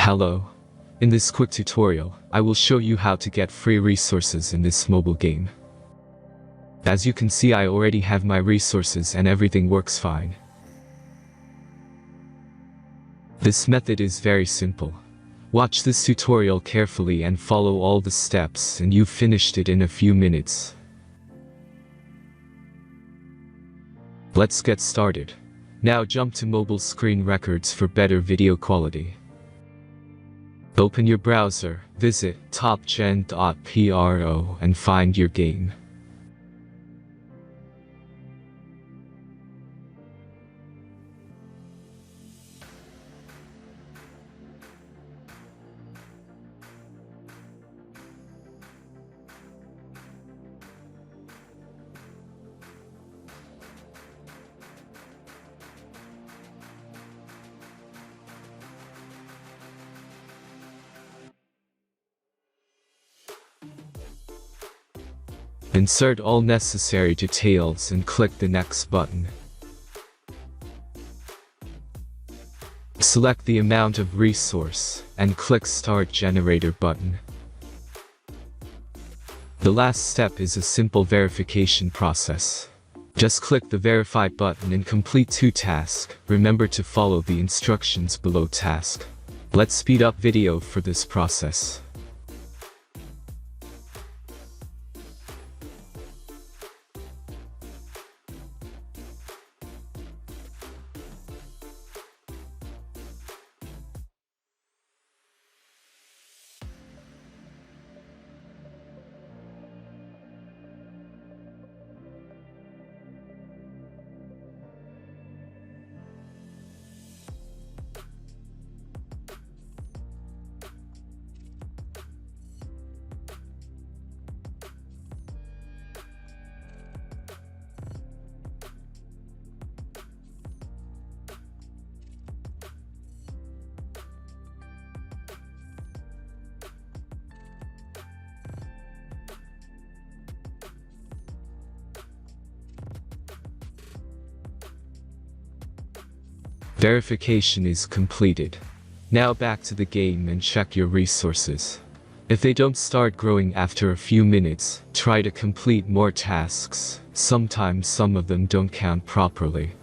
Hello. In this quick tutorial, I will show you how to get free resources in this mobile game. As you can see, I already have my resources and everything works fine. This method is very simple. Watch this tutorial carefully and follow all the steps and you've finished it in a few minutes. Let's get started. Now jump to mobile screen records for better video quality. Open your browser, visit topgen.pro and find your game. Insert all necessary details and click the next button. Select the amount of resource and click Start Generator button. The last step is a simple verification process. Just click the Verify button and complete 2 tasks. Remember to follow the instructions below task. Let's speed up video for this process. Verification is completed. Now back to the game and check your resources. If they don't start growing after a few minutes, try to complete more tasks. Sometimes some of them don't count properly.